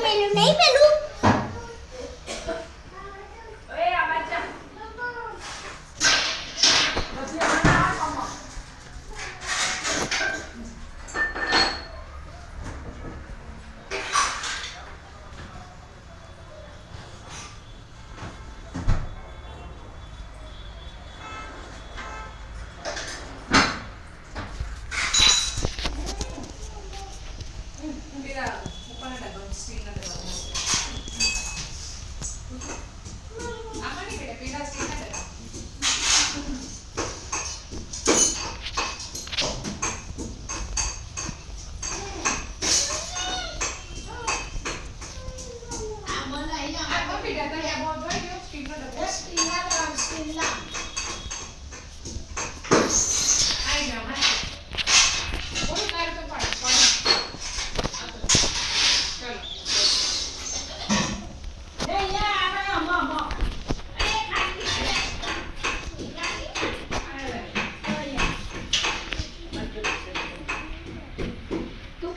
પેલું નહીં પેલું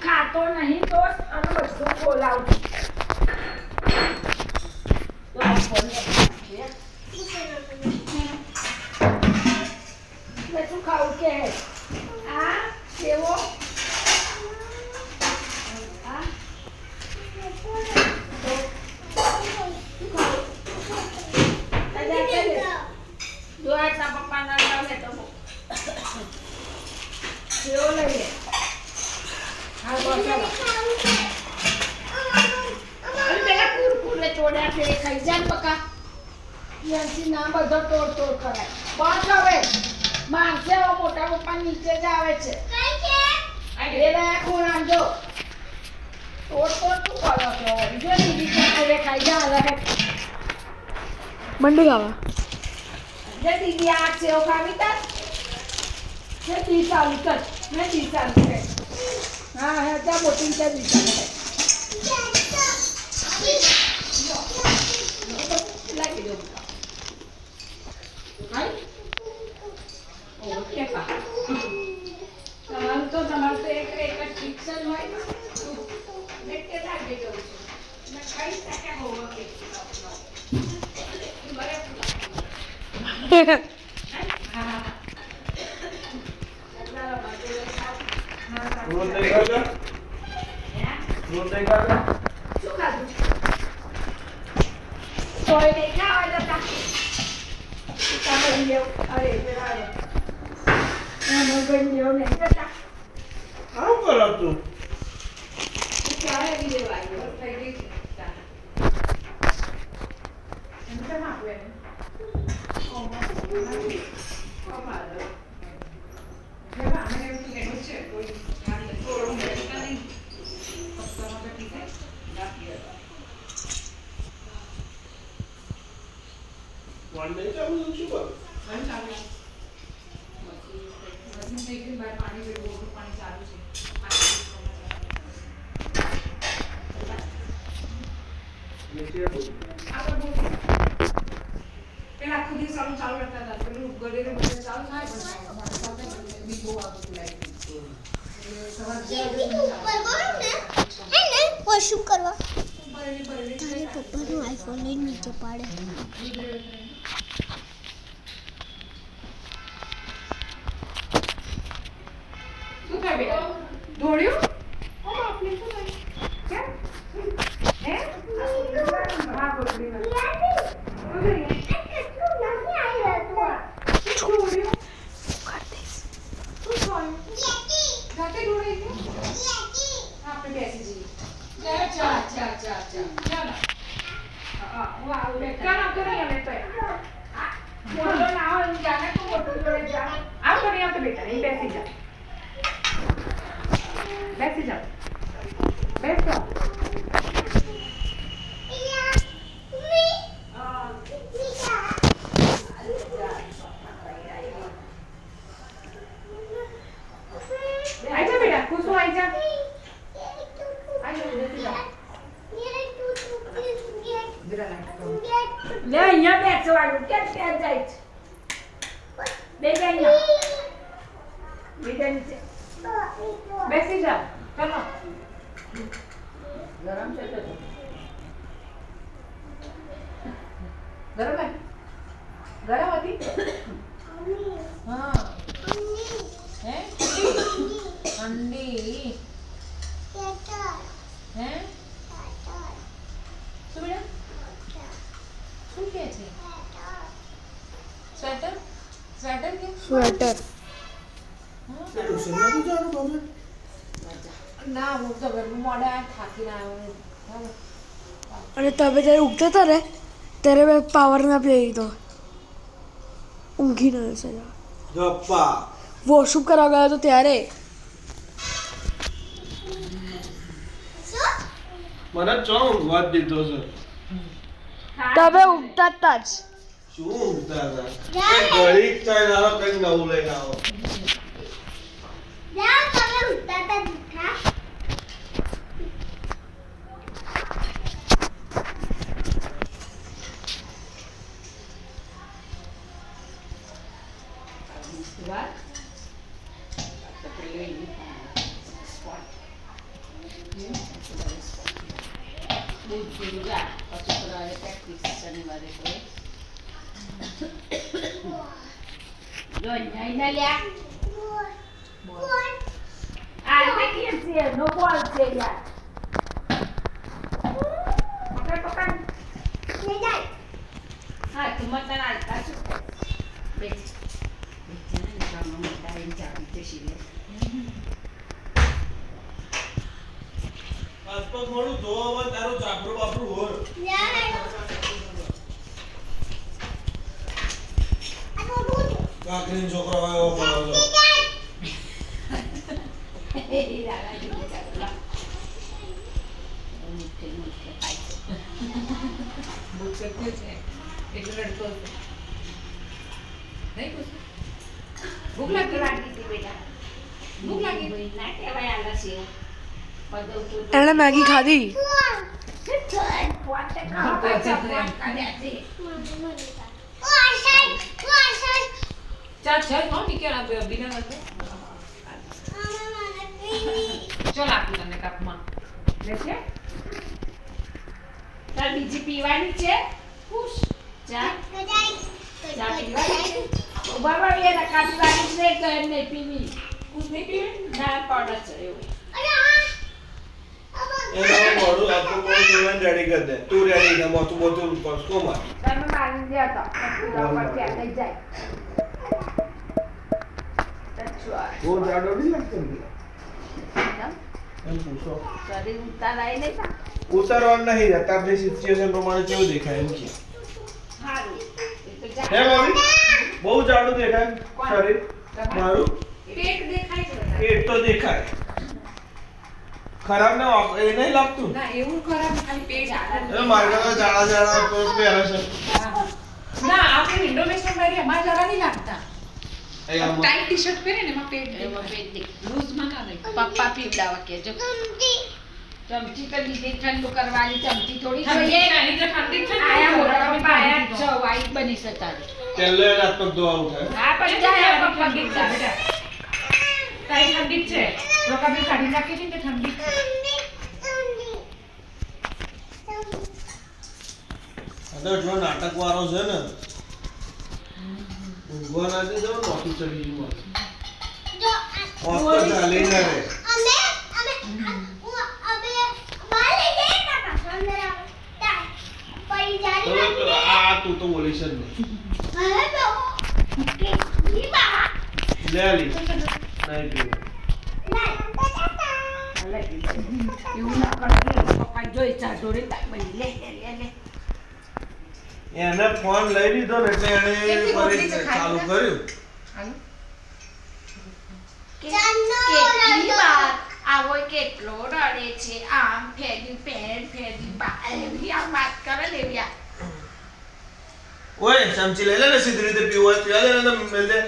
ખાતો નહીં તો અને બધું બોલાવું શું ખાવું કે આ કેવો પપ્પાના તમે તો કેવો લઈએ હા બસ પેલા કુરકુરે ચોડા છે ખાઈ જાય પકા યાંથી ના બધો તોડ કરાય બસ હવે માણસે મોટા પપ્પા નીચે જ આવે છે એ રહ્યા ખૂણા જો તોડ તું કરો છો જો દીદી ખાઈ જા અલગ મંડી ગાવા જે દીદી આ સેવ ખાવી તા જે દી ચાલુ કર મેં દી ચાલુ કરે હા હા જા બોટિંગ કરી દીધા લાગી દો હાય ઓકે પા તમારું તો એક ફિક્શન હોય ને કે લાગી દો છે મેં ખાઈ શકે હોવો કે પેલા ખુદ ચાલુ કરતા હતા પેલું ગળે ચાલુ થાય પણ બીજો આગળ લાગી શું કરવા તારે પપ્પાનો આઈફોન લઈને નીચે પાડે શું થાય બેટા દોડ્યું આપણે શું થાય હે હા બોલી બેસી જાઓ બેસો લે અહીંયા બેસવાનું કે ત્યાં જાય છે બે અહીંયા બીજા નીચે બેસી જાઓ ચલો ગરમ છે તો ગરમ હતી ગરમ હતી હા હે ઠંડી હે શું બેટા શું કે છે સ્વેટર સ્વેટર કે સ્વેટર ના હું તો મોડા થાકી ના આવ્યો અને તમે જ્યારે ઉઠતા હતા ને ત્યારે મેં પાવર નાપ લઈ લીધો ઊંઘી ન સજા ગપ્પા વોશરૂમ કરવા ગયો તો ત્યારે મને ચો ઊંઘવા જ દીધો છે તમે ઉઠતા હતા જ શું ઊંઘતા હતા ઘડી ચાઈ લાવો કંઈક નવું લઈને આવો આસપાસ મોડું જોવા તારું ચાપડું બાપડું હોર કાકરીનો છોકરો આવ્યો પડો ભૂખ લાગી બેટા ભૂખ લાગી ના કહેવાય આલા છે એણે મેગી ખાધી ચાલ ચાલ હો નીકળ બિના કરતો ચાલ આપું તને કપમાં લેશે તાર બીજી પીવાની છે ખુશ ચા ચા પીવાની બાબા એ રકાબી વાળી છે તો એમ નહીં પીવી કુછ નહીં પીવે ના પડે છે એવું એનો મોડું આપકો કોઈ જીવન રેડી કર દે તું રેડી ને મોતું મોતું પસકો માર તમે મારી દે તો ઉપર ત્યાં લઈ જાય वो जाडो नहीं लगते એમ પૂછો શરીર ઉતારાય નહીં તા ઉતારવાનું નહીં અત્યારની સિચ્યુએશન પ્રમાણે કેવું દેખાય એમ કે સારું એ તો જા હે મમ્મી બહુ જાડું દેખાય શરીર મારું પેટ દેખાય છે પેટ તો દેખાય ખરાબ ને એ નહીં લાગતું ના એવું ખરાબ ખાલી પેટ એ માર્ગમાં જાડા જાડા તો પહેરે છે ના આપણે વિન્ડો વેસ્ટર્ન પહેરી અમારા જરા નહીં લાગતા એ આમ ટાઈટ ટી-શર્ટ પહેરે ને એમાં પેટ એમાં પેટ દેખાય. લૂઝમાં ના દેખાય પપ્પા પીવડાવા કે જો ચમચી તો લીધી ઠંડુ કરવાની ચમચી થોડી ઠંડી જોઈએ છે, એની તો ઠંડી છે ને. આયા મોટા પપ્પા આયા જ છો વાઈટ બની છે તારી તેલે રાત પગ ધોવા ઉઠાય હા પણ જાય આ પપ્પા ઠંડી જ છે બેટા. તારી ઠંડી જ છે રોકાબી કાઢી નાખી છે ને તે ઠંડી જ છે. આ તો એટલો નાટક વાળો છે ને ઊંઘવા ના દે તો નોકી ચડી ગયું ઓફ તો ચાલી ના રે તો આ તું તો બોલીશ જ નહીં લે લી નહીં પીવું એવું ના કરે પપ્પા જોઈ ચા જોડે બની લે લે લે લે એને ફોન લઈ લીધો ને એટલે એને કેટલી ફરી મોટી છે ચાલુ ખાઈ કર્યું હાલો. કેટલી વાર આવો કેટલો રડે છે આમ ફેરી પેન ફેરી બા એવી આમ વાત કરે ને એવી આ ઓય ચમચી લઈ લે ને સીધી રીતે પીવું હોય પીવા દે ને તો મેલ દે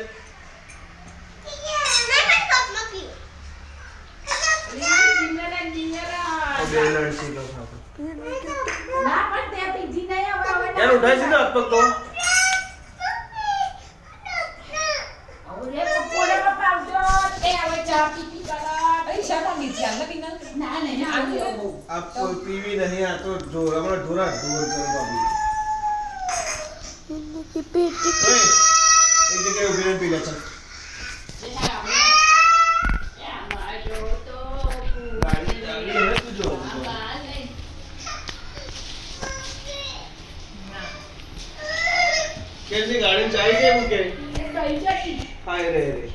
તો બે લડસી લો ખાતો ના પણ તે બીજી નહીં હવે યાર ઉઠાઈ સીધો હાથ પગ તો હવે પકોડે પાવજો તે હવે ચા પીપી કરા પૈસા પણ નીચે આલે કે ના? ના નહીં આવ્યો બહુ આ કોઈ પીવી નહીં આ તો ઢોર હમણાં ઢોરા ઢોર કરે બાબુ કે પેટ ઓય એક જગ્યાએ ઊભી રહી પી લે ચાલ ગાડી ચાલી હે તું જો कैसी गाड़ी चाहिए मुझे हाय रे रे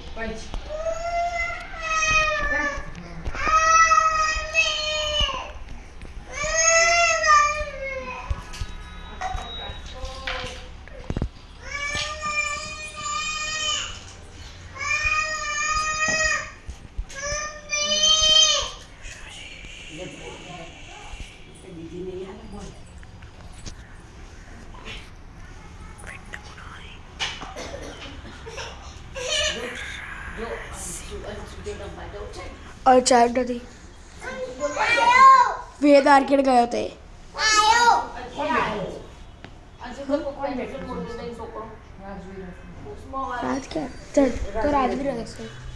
और ચાર્જ નથી વેદ આર્કેડ ગયો તે રાજ કે ચલ તો રાજ બી રહેશે